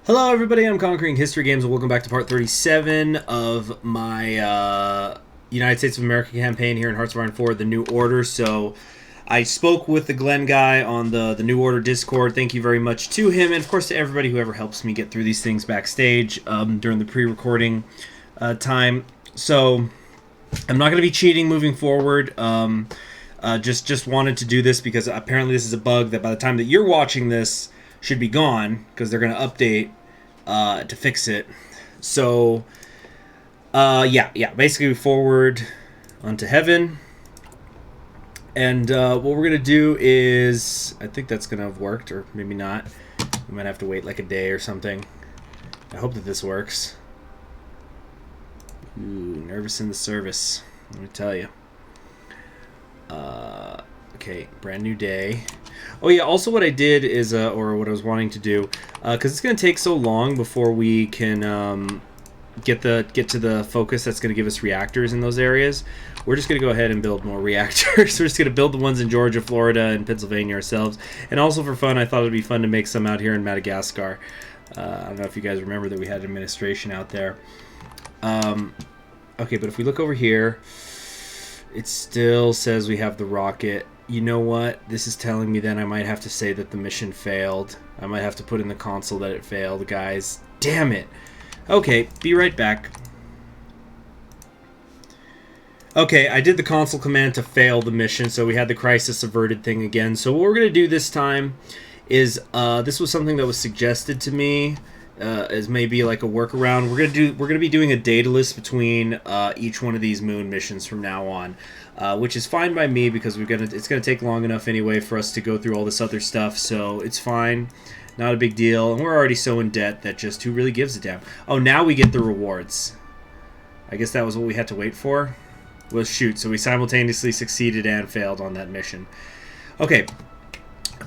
Hello everybody, I'm Conquering History Games, and welcome back to part 37 of my United States of America campaign here in Hearts of Iron 4, The New Order. So, I spoke with the Glenn guy on the New Order Discord. Thank you very much to him, and of course to everybody who ever helps me get through these things backstage during the pre-recording time. So, I'm not going to be cheating moving forward. Just wanted to do this because apparently this is a bug that by the time that you're watching this should be gone, because they're going to update to fix it. So, basically forward onto heaven. And what we're going to do is, I think that's going to have worked, or maybe not. We might have to wait like a day or something. I hope that this works. Ooh, nervous in the service, let me tell you. Okay, brand new day. Oh yeah, also what I did is, or what I was wanting to do, because it's going to take so long before we can get to the focus that's going to give us reactors in those areas. We're just going to go ahead and build more reactors. We're just going to build the ones in Georgia, Florida, and Pennsylvania ourselves. And also for fun, I thought it would be fun to make some out here in Madagascar. I don't know if you guys remember that we had administration out there. Okay, but if we look over here, it still says we have the rocket. You know what? This is telling me then I might have to say that the mission failed. I might have to put in the console that it failed, guys. Damn it. Okay, be right back. Okay, I did the console command to fail the mission, so we had the crisis averted thing again. So what we're going to do this time is, this was something that was suggested to me as maybe like a workaround. We're gonna be doing a data list between each one of these moon missions from now on, which is fine by me because it's gonna take long enough anyway for us to go through all this other stuff. So it's fine, not a big deal, and we're already so in debt that just who really gives a damn? Oh, now we get the rewards. I guess that was what we had to wait for. Well, shoot. So we simultaneously succeeded and failed on that mission. Okay.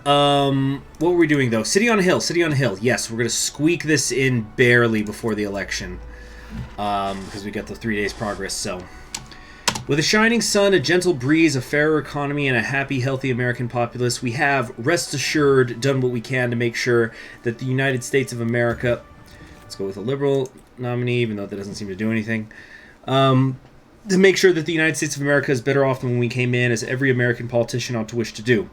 What were we doing though? City on a hill, city on a hill. Yes, we're gonna squeak this in barely before the election, because we got the 3 days progress. So, with a shining sun, a gentle breeze, a fairer economy, and a happy, healthy American populace, we have, rest assured, done what we can to make sure that the United States of America, let's go with a liberal nominee, even though that doesn't seem to do anything, to make sure that the United States of America is better off than when we came in, as every American politician ought to wish to do.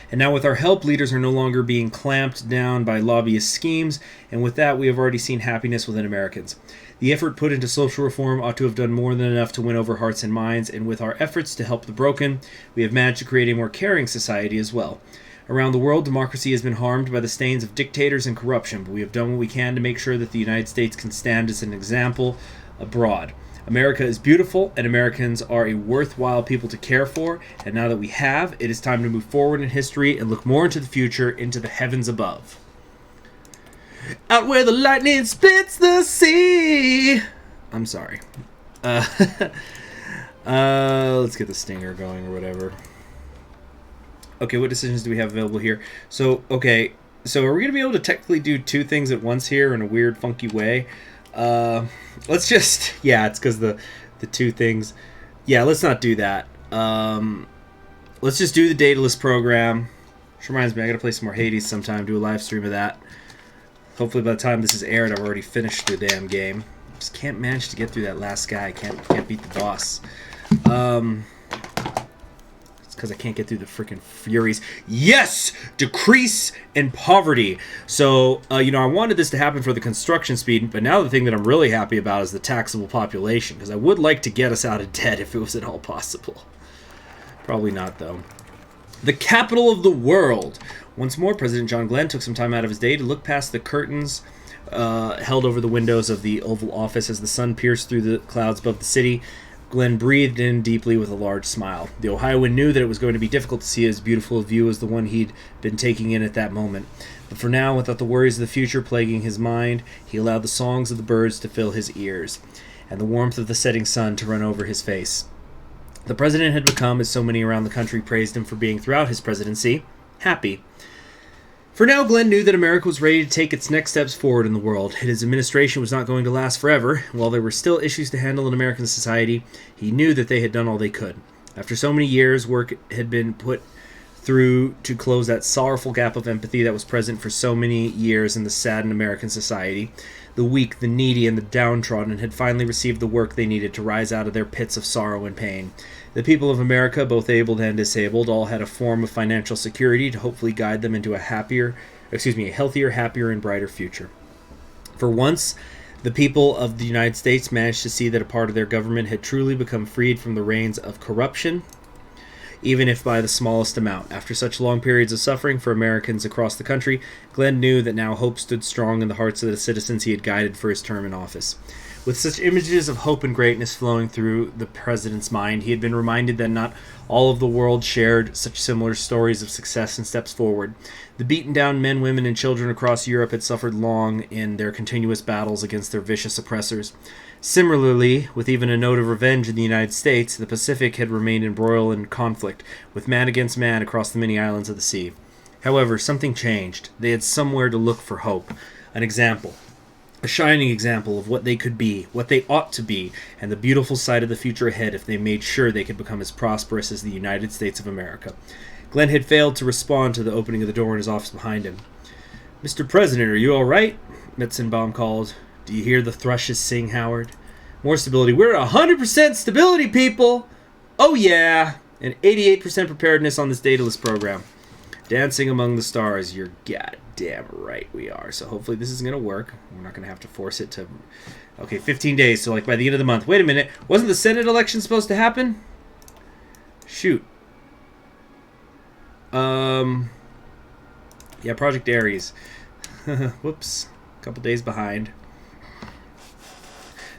And now with our help, leaders are no longer being clamped down by lobbyist schemes, and with that we have already seen happiness within Americans. The effort put into social reform ought to have done more than enough to win over hearts and minds, and with our efforts to help the broken, we have managed to create a more caring society as well. Around the world, democracy has been harmed by the stains of dictators and corruption, but we have done what we can to make sure that the United States can stand as an example abroad. America is beautiful, and Americans are a worthwhile people to care for, and now that we have, it is time to move forward in history and look more into the future, into the heavens above. Out where the lightning splits the sea! I'm sorry. Let's get the stinger going or whatever. Okay, what decisions do we have available here? So, okay, so are we going to be able to technically do two things at once here in a weird, funky way? Let's just, yeah, it's because the two things. Yeah, let's not do that. Let's just do the data list program. Which reminds me, I gotta play some more Hades sometime, do a live stream of that. Hopefully by the time this is aired, I've already finished the damn game. Just can't manage to get through that last guy. Can't beat the boss. Because I can't get through the freaking Furies. Yes! Decrease in poverty. So, I wanted this to happen for the construction speed, but now the thing that I'm really happy about is the taxable population, because I would like to get us out of debt if it was at all possible. Probably not, though. The capital of the world. Once more, President John Glenn took some time out of his day to look past the curtains held over the windows of the Oval Office as the sun pierced through the clouds above the city. Glenn breathed in deeply with a large smile. The Ohioan knew that it was going to be difficult to see as beautiful a view as the one he'd been taking in at that moment. But for now, without the worries of the future plaguing his mind, he allowed the songs of the birds to fill his ears, and the warmth of the setting sun to run over his face. The president had become, as so many around the country praised him for being throughout his presidency, happy. For now, Glenn knew that America was ready to take its next steps forward in the world. His administration was not going to last forever. While there were still issues to handle in American society, he knew that they had done all they could. After so many years, work had been put through to close that sorrowful gap of empathy that was present for so many years in the saddened American society. The weak, the needy, and the downtrodden had finally received the work they needed to rise out of their pits of sorrow and pain. The people of America, both able and disabled, all had a form of financial security to hopefully guide them into a healthier, happier, and brighter future. For once, the people of the United States managed to see that a part of their government had truly become freed from the reins of corruption, even if by the smallest amount. After such long periods of suffering for Americans across the country, Glenn knew that now hope stood strong in the hearts of the citizens he had guided for his term in office. With such images of hope and greatness flowing through the president's mind, he had been reminded that not all of the world shared such similar stories of success and steps forward. The beaten down men, women, and children across Europe had suffered long in their continuous battles against their vicious oppressors. Similarly, with even a note of revenge in the United States, the Pacific had remained embroiled in conflict, with man against man across the many islands of the sea. However, something changed. They had somewhere to look for hope. An example. A shining example of what they could be, what they ought to be, and the beautiful sight of the future ahead if they made sure they could become as prosperous as the United States of America. Glenn had failed to respond to the opening of the door in his office behind him. "Mr. President, are you all right?" Metzenbaum called. "Do you hear the thrushes sing, Howard? More stability. We're at 100% stability, people! Oh yeah! And 88% preparedness on this dataless program. Dancing among the stars. You're goddamn right we are. So hopefully this is going to work. We're not going to have to force it to... Okay, 15 days, so like by the end of the month. Wait a minute. Wasn't the Senate election supposed to happen? Shoot. Yeah, Project Aries. Whoops. A couple days behind.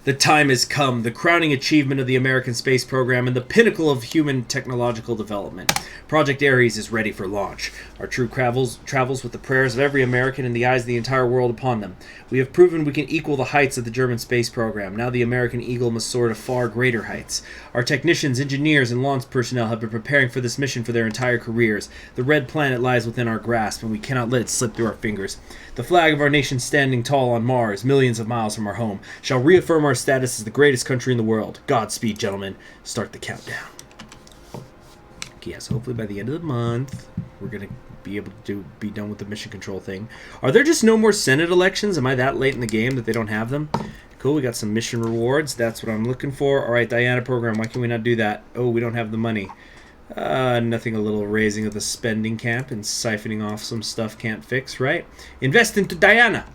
The time has come, the crowning achievement of the American space program and the pinnacle of human technological development. Project Aries is ready for launch. Our troop travels with the prayers of every American and the eyes of the entire world upon them. We have proven we can equal the heights of the German space program. Now the American Eagle must soar to far greater heights. Our technicians, engineers, and launch personnel have been preparing for this mission for their entire careers. The red planet lies within our grasp, and we cannot let it slip through our fingers. The flag of our nation standing tall on Mars, millions of miles from our home, shall reaffirm our status as the greatest country in the world. Godspeed, gentlemen. Start the countdown. Yes, hopefully by the end of the month, we're going to be able to be done with the mission control thing. Are there just no more Senate elections? Am I that late in the game that they don't have them? Cool, we got some mission rewards. That's what I'm looking for. All right, Diana program, why can we not do that? Oh, we don't have the money. Nothing a little raising of the spending camp and siphoning off some stuff can't fix, right? Invest into Diana!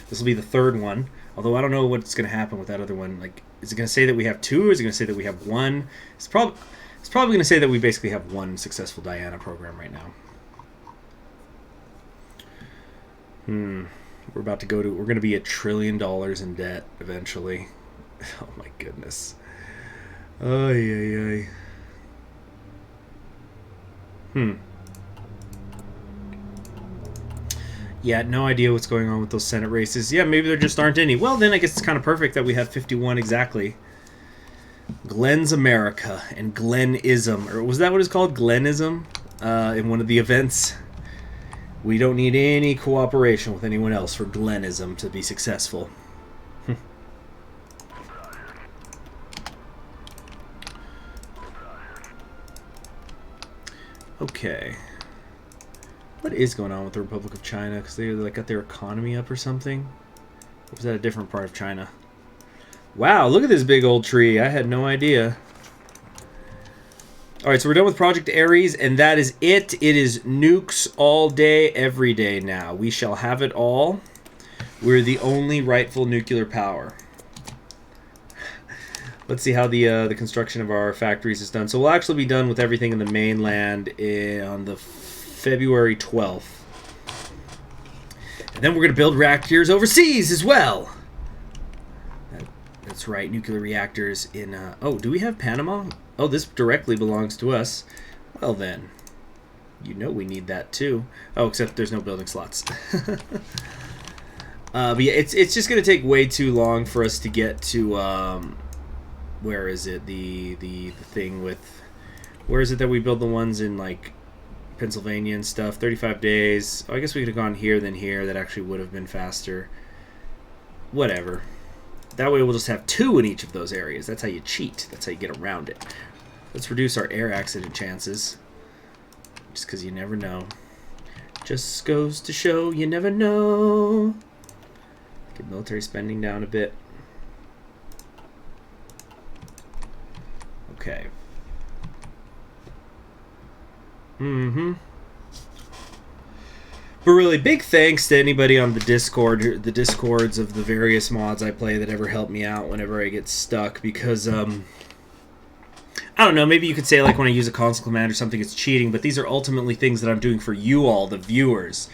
This will be the third one. Although I don't know what's going to happen with that other one. Like, is it going to say that we have two, or is it going to say that we have one? It's probably going to say that we basically have one successful Diana program right now. We're about to go to... We're going to be $1 trillion in debt eventually. Oh my goodness. Ay, ay, ay. Yeah, no idea what's going on with those Senate races. Yeah, maybe there just aren't any. Well, then I guess it's kind of perfect that we have 51 exactly. Glenn's America and Glennism. Or was that what it's called? Glennism? In one of the events. We don't need any cooperation with anyone else for Glennism to be successful. Okay. What is going on with the Republic of China? Because they like got their economy up or something? Or was that a different part of China? Wow, look at this big old tree. I had no idea. Alright, so we're done with Project Aries, and that is it. It is nukes all day, every day now. We shall have it all. We're the only rightful nuclear power. Let's see how the construction of our factories is done. So we'll actually be done with everything in the mainland on the February 12th. And then we're going to build reactors overseas as well. That's right, nuclear reactors in... oh, do we have Panama? Oh, this directly belongs to us. Well then, you know we need that too. Oh, except there's no building slots. But yeah, it's just going to take way too long for us to get to... where is it? The thing with... Where is it that we build the ones in, like, Pennsylvania and stuff? 35 days. Oh, I guess we could have gone here than here. That actually would have been faster. Whatever. That way we'll just have 2 in each of those areas. That's how you cheat. That's how you get around it. Let's reduce our air accident chances. Just because you never know. Just goes to show you never know. Get military spending down a bit. Okay. But really, big thanks to anybody on the discords of the various mods I play that ever help me out whenever I get stuck, because I don't know, maybe you could say like when I use a console command or something it's cheating, but these are ultimately things that I'm doing for you all, the viewers.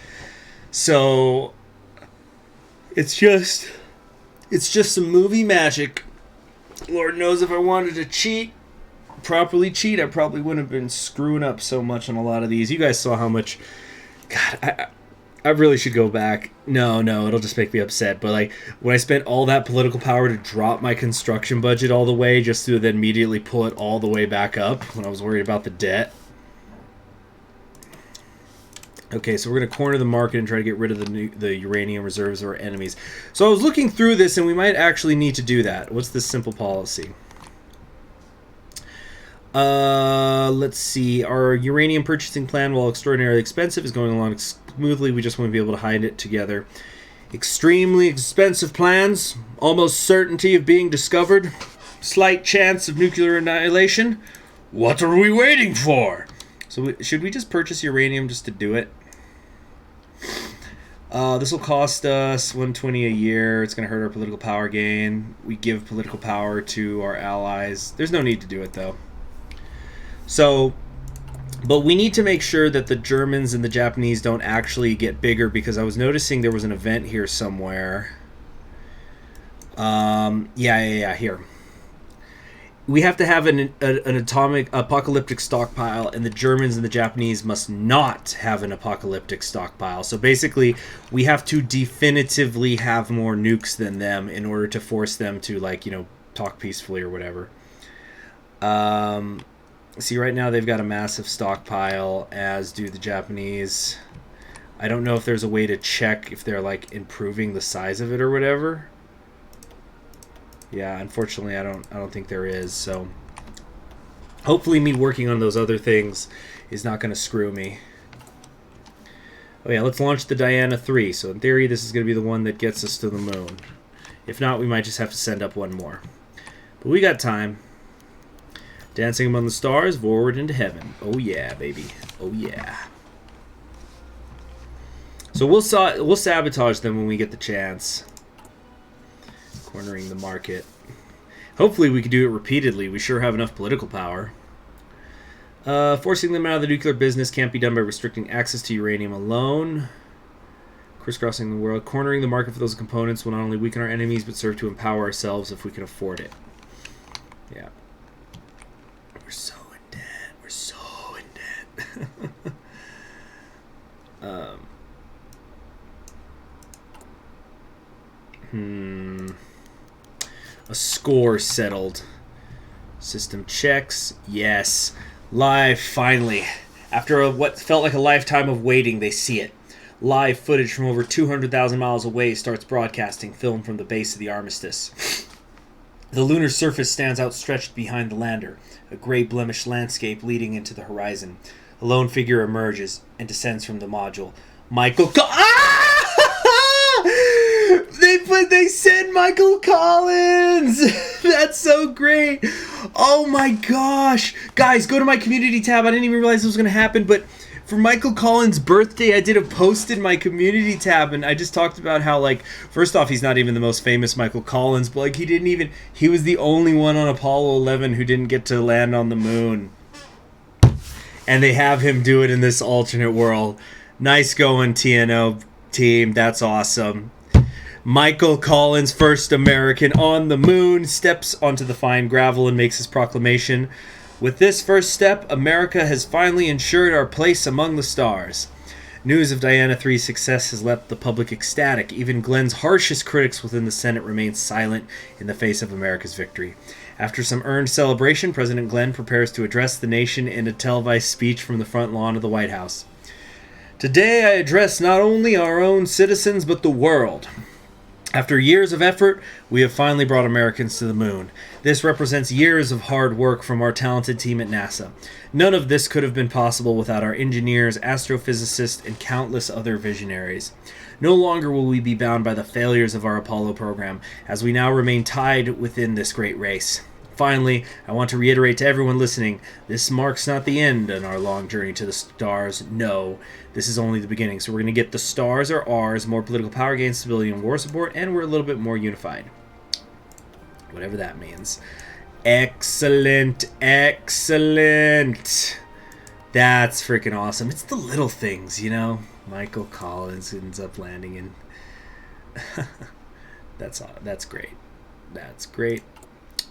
So it's just some movie magic. Lord knows if I wanted to properly cheat, I probably wouldn't have been screwing up so much on a lot of these. You guys saw how much... God, I really should go back. No, it'll just make me upset. But like when I spent all that political power to drop my construction budget all the way just to then immediately pull it all the way back up when I was worried about the debt. Okay, so we're going to corner the market and try to get rid of the uranium reserves of our enemies. So I was looking through this, and we might actually need to do that. What's this simple policy? Let's see. Our uranium purchasing plan, while extraordinarily expensive, is going along smoothly. We just want to be able to hide it together. Extremely expensive plans. Almost certainty of being discovered. Slight chance of nuclear annihilation. What are we waiting for? So should we just purchase uranium just to do it? This will cost us $120 a year. It's going to hurt our political power gain. We give political power to our allies. There's no need to do it, though. So, but we need to make sure that the Germans and the Japanese don't actually get bigger, because I was noticing there was an event here somewhere. Yeah, here. We have to have an atomic apocalyptic stockpile, and the Germans and the Japanese must not have an apocalyptic stockpile. So basically, we have to definitively have more nukes than them in order to force them to, like, you know, talk peacefully or whatever. See, right now they've got a massive stockpile, as do the Japanese. I don't know if there's a way to check if they're, like, improving the size of it or whatever. Yeah, unfortunately, I don't think there is. So hopefully me working on those other things is not going to screw me. Oh yeah, let's launch the Diana 3. So in theory, this is going to be the one that gets us to the moon. If not, we might just have to send up one more. But we got time. Dancing among the stars, forward into heaven. Oh yeah, baby. Oh yeah. So we'll sabotage them when we get the chance. Cornering the market. Hopefully we can do it repeatedly. We sure have enough political power. Forcing them out of the nuclear business can't be done by restricting access to uranium alone. Crisscrossing the world. Cornering the market for those components will not only weaken our enemies, but serve to empower ourselves if we can afford it. Yeah. We're so in debt. We're so in debt. A score settled. System checks. Yes. Live, finally. After what felt like a lifetime of waiting, they see it. Live footage from over 200,000 miles away starts broadcasting, filmed from the base of the Armistice. The lunar surface stands outstretched behind the lander, a gray blemished landscape leading into the horizon. A lone figure emerges and descends from the module. Michael They said Michael Collins! That's so great! Oh my gosh! Guys, go to my community tab. I didn't even realize this was going to happen, but for Michael Collins' birthday, I did a post in my community tab, and I just talked about how, like, first off, he's not even the most famous Michael Collins, but, like, he was the only one on Apollo 11 who didn't get to land on the moon. And they have him do it in this alternate world. Nice going, TNO team. That's awesome. Michael Collins, first American on the moon, steps onto the fine gravel and makes his proclamation. With this first step, America has finally ensured our place among the stars. News of Diana 3's success has left the public ecstatic. Even Glenn's harshest critics within the Senate remain silent in the face of America's victory. After some earned celebration, President Glenn prepares to address the nation in a televised speech from the front lawn of the White House. Today I address not only our own citizens, but the world. After years of effort, we have finally brought Americans to the moon. This represents years of hard work from our talented team at NASA. None of this could have been possible without our engineers, astrophysicists, and countless other visionaries. No longer will we be bound by the failures of our Apollo program, as we now remain tied within this great race. Finally, I want to reiterate to everyone listening, this marks not the end on our long journey to the stars. No, this is only the beginning. So we're going to get the stars are ours, more political power gain, stability, and war support, and we're a little bit more unified. Whatever that means. Excellent, excellent. That's freaking awesome. It's the little things, you know. Michael Collins ends up landing in... That's great. That's great.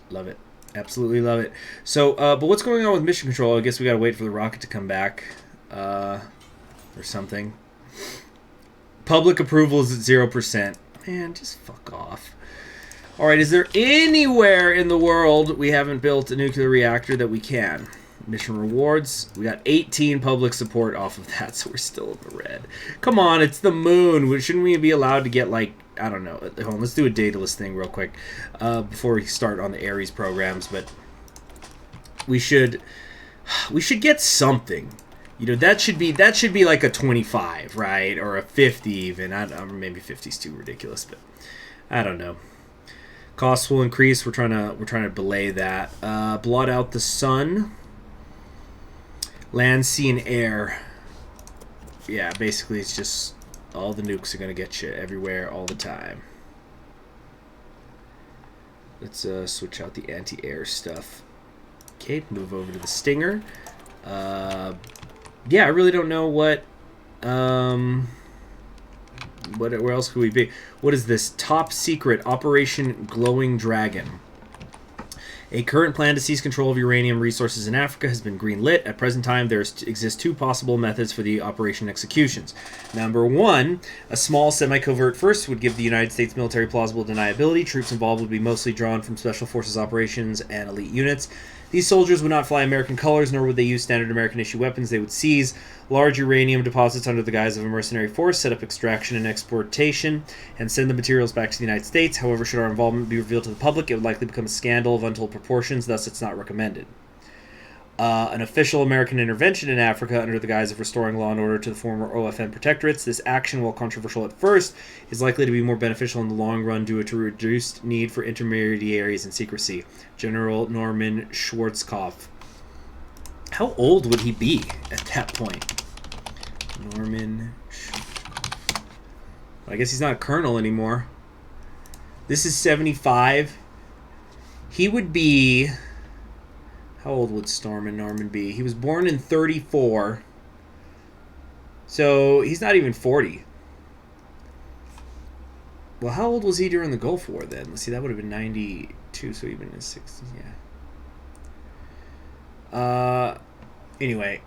Love it. Absolutely love it. So, but what's going on with mission control? I guess we gotta wait for the rocket to come back, or something. Public approval is at 0%. Man, just fuck off. All right, is there anywhere in the world we haven't built a nuclear reactor that we can? Mission rewards. We got 18 public support off of that, so we're still in the red. Come on, it's the moon. Shouldn't we be allowed to get, like, I don't know. Hold on, let's do a dataless thing real quick before we start on the Aries programs. But we should get something. You know, that should be like a 25, right, or a 50 even. Maybe 50 is too ridiculous, but I don't know. Costs will increase. We're trying to belay that. Blot out the sun. Land, sea, and air. Yeah, basically it's just. All the nukes are going to get you everywhere all the time. Let's switch out the anti-air stuff. Okay, move over to the Stinger. Yeah, I really don't know where else could we be? What is this? Top secret Operation Glowing Dragon. A current plan to seize control of uranium resources in Africa has been greenlit. At present time, there exist two possible methods for the operation executions. Number one, a small semi-covert first would give the United States military plausible deniability. Troops involved would be mostly drawn from Special Forces operations and elite units. These soldiers would not fly American colors, nor would they use standard American-issue weapons. They would seize large uranium deposits under the guise of a mercenary force, set up extraction and exportation, and send the materials back to the United States. However, should our involvement be revealed to the public, it would likely become a scandal of untold proportions, thus it's not recommended. An official American intervention in Africa under the guise of restoring law and order to the former OFN protectorates. This action, while controversial at first, is likely to be more beneficial in the long run due to reduced need for intermediaries and secrecy. General Norman Schwarzkopf. How old would he be at that point? Norman Schwarzkopf. I guess he's not a colonel anymore. This is 75. He would be... How old would Stormin Norman be? He was born in 34. So he's not even 40. Well, how old was he during the Gulf War then? Let's see, that would have been 92, so even in his 60s, yeah. Anyway.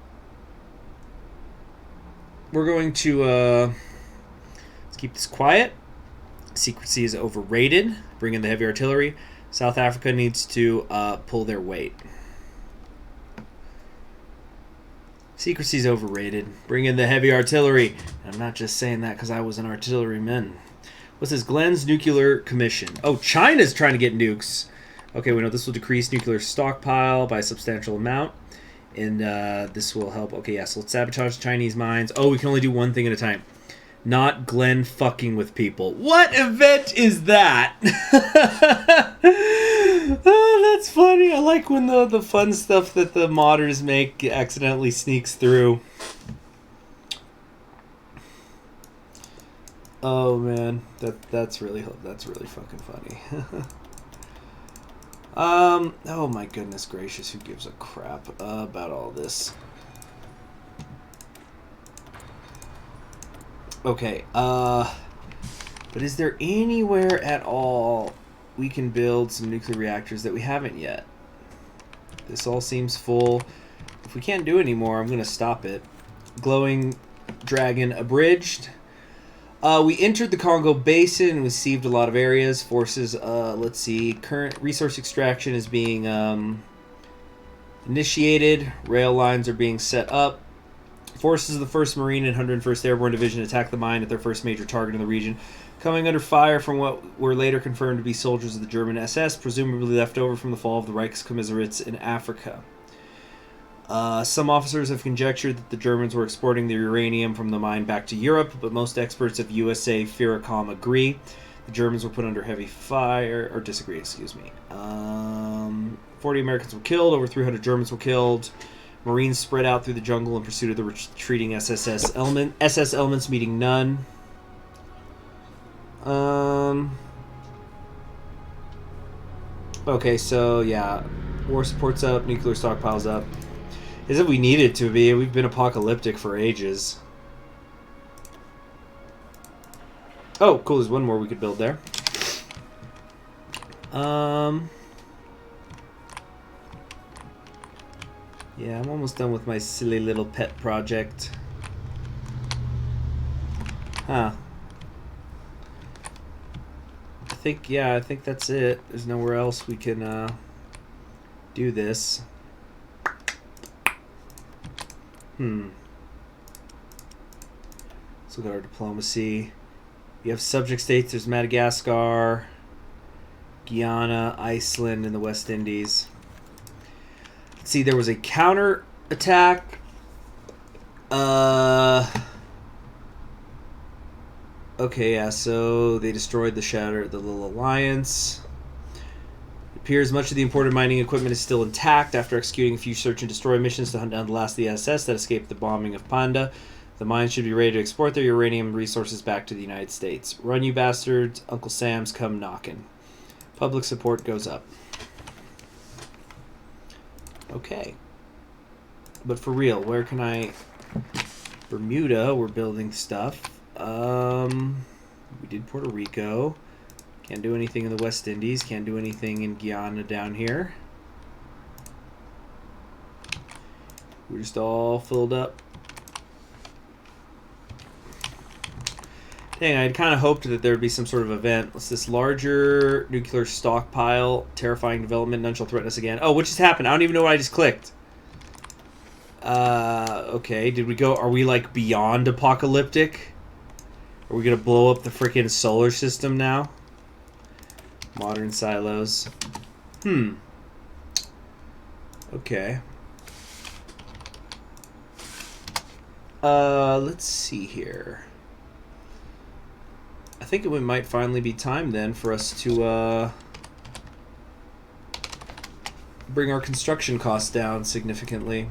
We're going to, let's keep this quiet. Secrecy is overrated. Bring in the heavy artillery. South Africa needs to pull their weight. Secrecy's overrated. Bring in the heavy artillery. And I'm not just saying that because I was an artilleryman. What's this? Glenn's Nuclear Commission. Oh, China's trying to get nukes. Okay, we know this will decrease nuclear stockpile by a substantial amount. And this will help. Okay, yeah, so let's sabotage Chinese mines. Oh, we can only do one thing at a time. Not Glenn fucking with people. What event is that? Oh, that's funny. I like when the fun stuff that the modders make accidentally sneaks through. Oh man, that's really fucking funny. Oh my goodness gracious, who gives a crap about all this? Okay, but is there anywhere at all we can build some nuclear reactors that we haven't yet? This all seems full. If we can't do any more, I'm going to stop it. Glowing Dragon abridged. We entered the Congo Basin and received a lot of areas. Forces, let's see, current resource extraction is being initiated. Rail lines are being set up. Forces of the 1st Marine and 101st Airborne Division attacked the mine at their first major target in the region. Coming under fire from what were later confirmed to be soldiers of the German SS, presumably left over from the fall of the Reichskommissariats in Africa. Some officers have conjectured that the Germans were exporting the uranium from the mine back to Europe, but most experts of USA Ferrocom agree. The Germans were put under heavy fire, or disagree, excuse me. 40 Americans were killed, over 300 Germans were killed. Marines spread out through the jungle in pursuit of the retreating SS elements, meeting none. Okay, so yeah, war support's up, nuclear stockpile's up. As if we need it to be. We've been apocalyptic for ages. Oh, cool. There's one more we could build there. Yeah, I'm almost done with my silly little pet project. Huh. I think that's it. There's nowhere else we can do this. Let's look at our diplomacy. You have subject states. There's Madagascar, Guyana, Iceland, and the West Indies. Let's see, there was a counter attack. Okay, yeah, so they destroyed the little alliance. It appears much of the imported mining equipment is still intact after executing a few search and destroy missions to hunt down the last of the SS that escaped the bombing of Panda. The mines should be ready to export their uranium resources back to the United States. Run, you bastards. Uncle Sam's come knocking. Public support goes up. Okay. But for real, where can I... Bermuda, we're building stuff. We did Puerto Rico. Can't do anything in the West Indies. Can't do anything in Guyana down here. We're just all filled up. Dang, I'd kind of hoped that there would be some sort of event. What's this? Larger nuclear stockpile. Terrifying development. None shall threaten us again. Oh, what just happened? I don't even know what I just clicked. Okay. Did we go... Are we, like, beyond apocalyptic? Are we going to blow up the freaking solar system now? Modern silos. Okay. Let's see here. I think it might finally be time then for us to bring our construction costs down significantly.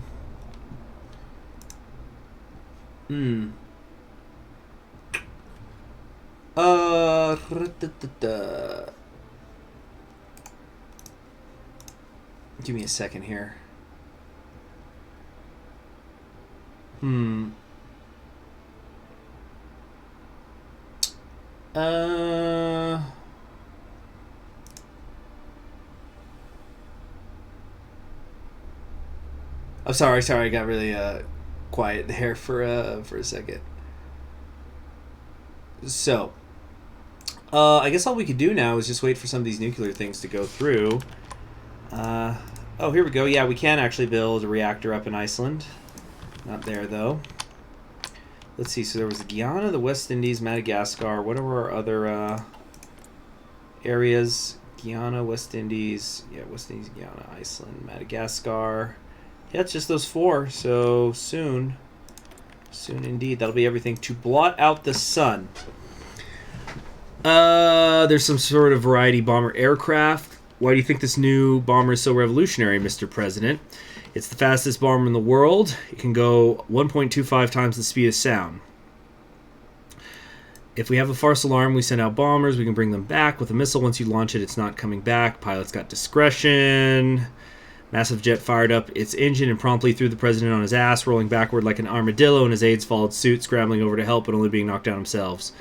Give me a second here. I'm sorry, I got really quiet there for a second. So, I guess all we could do now is just wait for some of these nuclear things to go through. Oh, here we go. Yeah, we can actually build a reactor up in Iceland. Not there, though. Let's see. So there was Guyana, the West Indies, Madagascar. What are our other areas? Guyana, West Indies. Yeah, West Indies, Guyana, Iceland, Madagascar. Yeah, it's just those four. So soon. Soon indeed. That'll be everything to blot out the sun. There's some sort of variety bomber aircraft. Why do you think this new bomber is so revolutionary, Mr. President? It's the fastest bomber in the world. It can go 1.25 times the speed of sound. If we have a false alarm, we send out bombers. We can bring them back with a missile. Once you launch it, it's not coming back. Pilot's got discretion. Massive jet fired up its engine and promptly threw the president on his ass, rolling backward like an armadillo, and his aides followed suit, scrambling over to help, but only being knocked down themselves.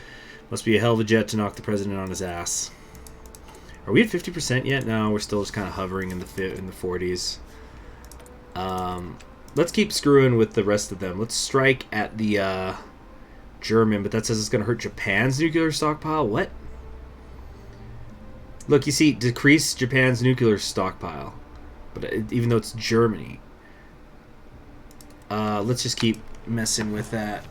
Must be a hell of a jet to knock the president on his ass. Are we at 50% yet? No, we're still just kind of hovering in the 40s. Let's keep screwing with the rest of them. Let's strike at the German, but that says it's going to hurt Japan's nuclear stockpile. What? Look, you see, decrease Japan's nuclear stockpile. But even though it's Germany. Let's just keep messing with that.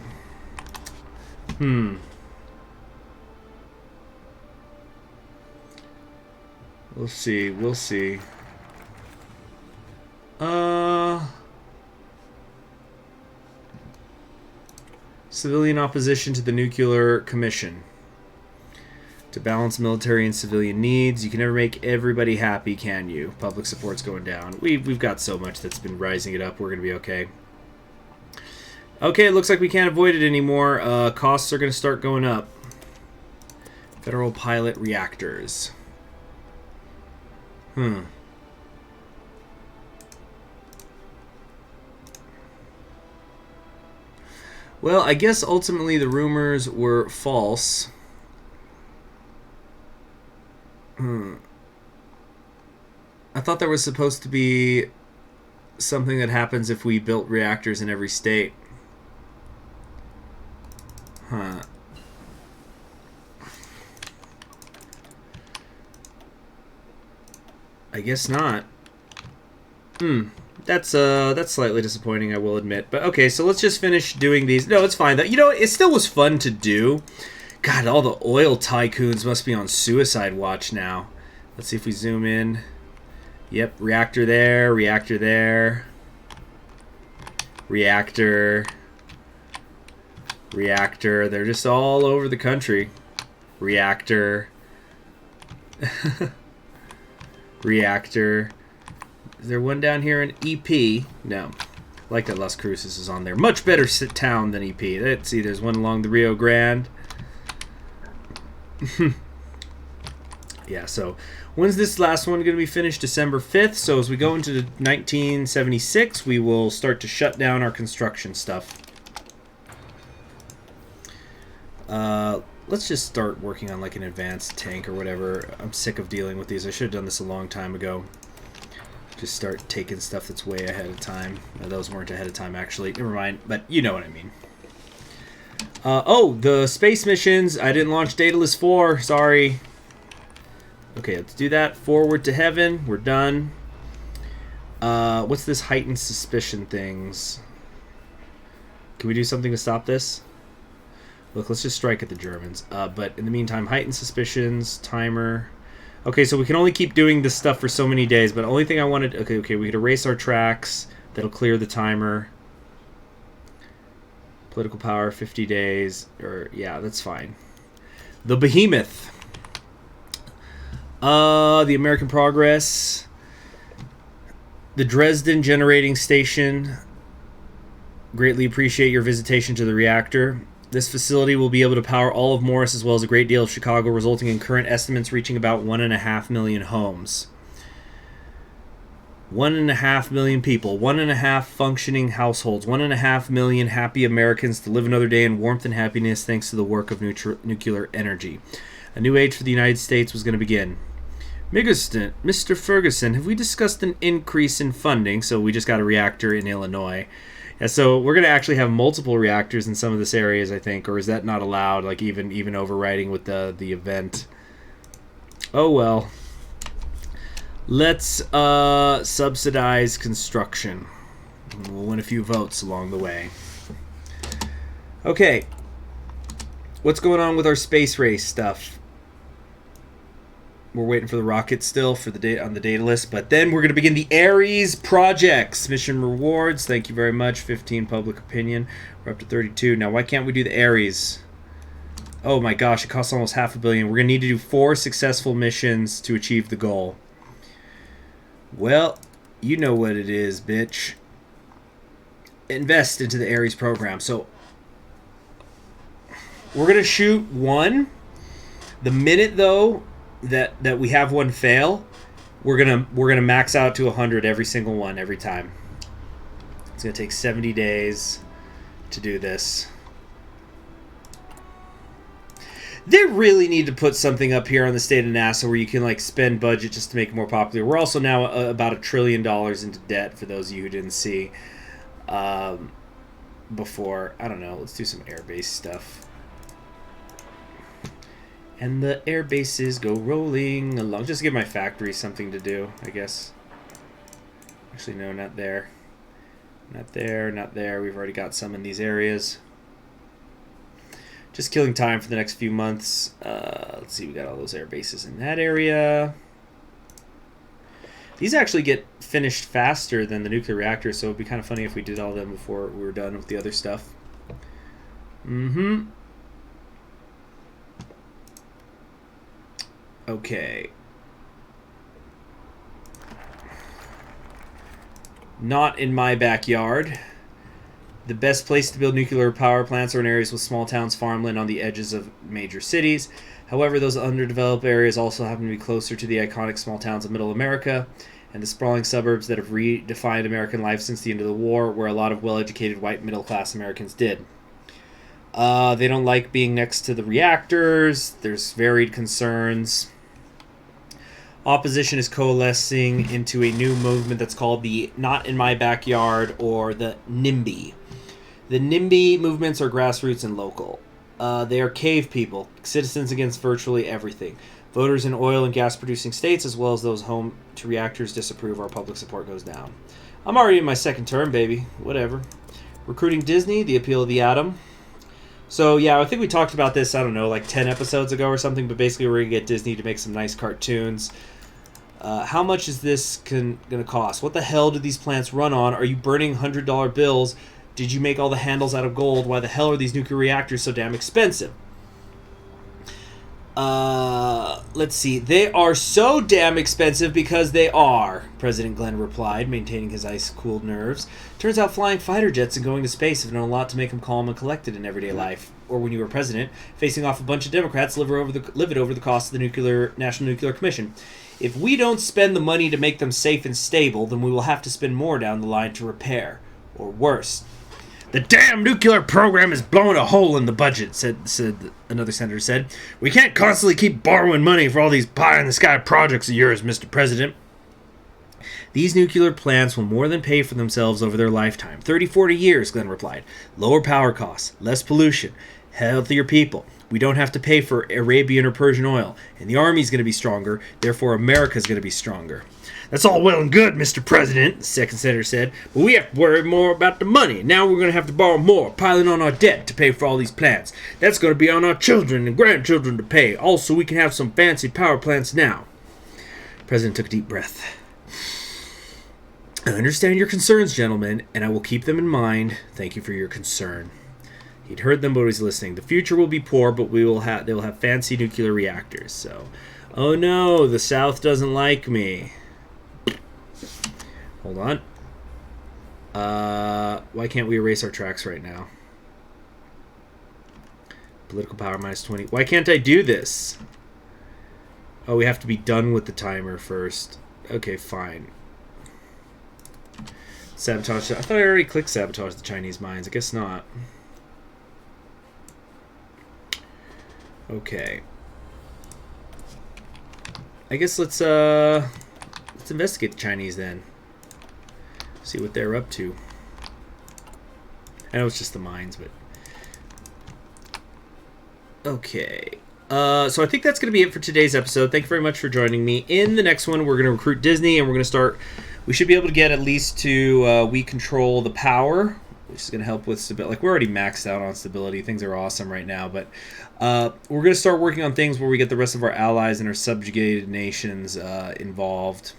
We'll see. We'll see. Civilian opposition to the Nuclear Commission. To balance military and civilian needs, you can never make everybody happy, can you? Public support's going down. We've got so much that's been rising it up. We're going to be okay. Okay, it looks like we can't avoid it anymore. Costs are going to start going up. Federal pilot reactors. Well, I guess ultimately the rumors were false. I thought there was supposed to be something that happens if we built reactors in every state. Huh. I guess not. That's slightly disappointing, I will admit. But okay, so let's just finish doing these. No, it's fine. You know, it still was fun to do. God, all the oil tycoons must be on suicide watch now. Let's see if we zoom in. Yep, reactor there, reactor there. Reactor. Reactor. They're just all over the country. Reactor. Reactor. Is there one down here in EP? No. I like that Las Cruces is on there. Much better town than EP. Let's see, there's one along the Rio Grande. Yeah, so when's this last one going to be finished? December 5th. So as we go into 1976, we will start to shut down our construction stuff. Let's just start working on like an advanced tank or whatever. I'm sick of dealing with these. I should have done this a long time ago. Just start taking stuff that's way ahead of time. No, those weren't ahead of time, actually. Never mind, but you know what I mean. Oh, the space missions. I didn't launch Daedalus 4. Sorry. Okay, let's do that. Forward to heaven. We're done. What's this heightened suspicion things? Can we do something to stop this? Look, let's just strike at the Germans. But in the meantime, heightened suspicions, timer. Okay, so we can only keep doing this stuff for so many days, but the only thing I wanted... Okay, we could erase our tracks. That'll clear the timer. Political power, 50 days. Or, yeah, that's fine. The Behemoth. The American Progress. The Dresden Generating Station. Greatly appreciate your visitation to the reactor. This facility will be able to power all of Morris as well as a great deal of Chicago, resulting in current estimates reaching about 1.5 million homes. 1.5 million people, 1.5 functioning households, 1.5 million happy Americans to live another day in warmth and happiness thanks to the work of nuclear energy. A new age for the United States was going to begin. Mr. Ferguson, have we discussed an increase in funding? So we just got a reactor in Illinois. Yeah, so we're going to actually have multiple reactors in some of this areas, I think, or is that not allowed? Like even overriding with the event. Oh well. Let's subsidize construction. We'll win a few votes along the way. Okay. What's going on with our space race stuff? We're waiting for the rocket still for the date on the data list, but then we're going to begin the Aries projects. Mission rewards, thank you very much. 15 public opinion. We're up to 32. Now, why can't we do the Aries? Oh my gosh, it costs almost $500 million. We're going to need to do 4 successful missions to achieve the goal. Well, you know what it is, bitch. Invest into the Aries program. So, we're going to shoot one. The minute, though, that we have one fail, we're gonna max out to 100 every single one every time. It's gonna take 70 days to do this. They really need to put something up here on the state of NASA where you can like spend budget just to make it more popular. We're also now about $1 trillion into debt for those of you who didn't see before. I don't know. Let's do some airbase stuff. And the air bases go rolling along. Just give my factory something to do, I guess. Actually, no, not there. Not there, not there. We've already got some in these areas. Just killing time for the next few months. Let's see, we got all those air bases in that area. These actually get finished faster than the nuclear reactors, so it would be kind of funny if we did all of them before we were done with the other stuff. Okay. Not in my backyard. The best place to build nuclear power plants are in areas with small towns, farmland on the edges of major cities. However, those underdeveloped areas also happen to be closer to the iconic small towns of Middle America and the sprawling suburbs that have redefined American life since the end of the war, where a lot of well-educated white middle-class Americans did. They don't like being next to the reactors. There's varied concerns. Opposition is coalescing into a new movement that's called the Not in My Backyard, or the NIMBY. The NIMBY movements are grassroots and local. They are cave people, citizens against virtually everything. Voters in oil and gas producing states, as well as those home to reactors, disapprove. Our public support goes down. I'm already in my second term, baby. Whatever. Recruiting Disney, the appeal of the atom. So, yeah, I think we talked about this, I don't know, like 10 episodes ago or something, but basically we're going to get Disney to make some nice cartoons. How much is this going to cost? What the hell do these plants run on? Are you burning $100 bills? Did you make all the handles out of gold? Why the hell are these nuclear reactors so damn expensive? Let's see. They are so damn expensive because they are, President Glenn replied, maintaining his ice-cooled nerves. Turns out flying fighter jets and going to space have done a lot to make him calm and collected in everyday life. Or when you were president, facing off a bunch of Democrats livid over the cost of the National Nuclear Commission. If we don't spend the money to make them safe and stable, then we will have to spend more down the line to repair. Or worse. The damn nuclear program is blowing a hole in the budget, said another senator said. We can't constantly keep borrowing money for all these pie-in-the-sky projects of yours, Mr. President. These nuclear plants will more than pay for themselves over their lifetime. 30, 40 years, Glenn replied. Lower power costs, less pollution, healthier people. We don't have to pay for Arabian or Persian oil. And the Army's going to be stronger, therefore America's going to be stronger. That's all well and good, Mr. President, the second senator said, but we have to worry more about the money. Now we're going to have to borrow more, piling on our debt to pay for all these plants. That's going to be on our children and grandchildren to pay. Also, we can have some fancy power plants now. The president took a deep breath. I understand your concerns, gentlemen, and I will keep them in mind. Thank you for your concern. He'd heard them, but he was listening. The future will be poor, but they will have fancy nuclear reactors. So, oh no, the South doesn't like me. Hold on. Why can't we erase our tracks right now? Political power minus 20. Why can't I do this? Oh, we have to be done with the timer first. Okay, fine. Sabotage. I thought I already clicked sabotage the Chinese mines. I guess not. Okay. I guess let's investigate the Chinese then. See what they're up to. I know it's just the mines, but okay. So I think that's going to be it for today's episode. Thank you very much for joining me. In the next one, we're going to recruit Disney, and we're going to start. We should be able to get at least to we control the power, which is going to help with stability. Like, we're already maxed out on stability. Things are awesome right now, but we're going to start working on things where we get the rest of our allies and our subjugated nations involved.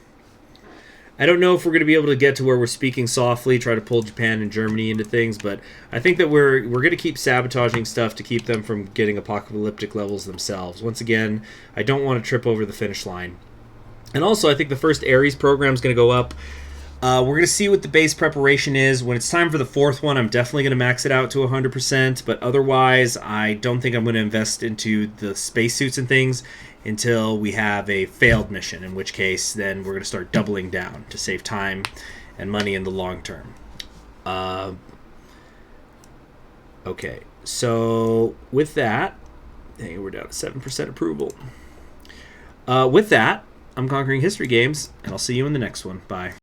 I don't know if we're going to be able to get to where we're speaking softly, try to pull Japan and Germany into things, but I think that we're going to keep sabotaging stuff to keep them from getting apocalyptic levels themselves. Once again, I don't want to trip over the finish line. And also, I think the first Aries program is going to go up. We're going to see what the base preparation is. When it's time for the fourth one, I'm definitely going to max it out to 100%, but otherwise, I don't think I'm going to invest into the spacesuits and things until we have a failed mission, in which case then we're going to start doubling down to save time and money in the long term. Okay, so with that, hey, we're down to 7% approval. With that, I'm Conquering History Games, and I'll see you in the next one. Bye.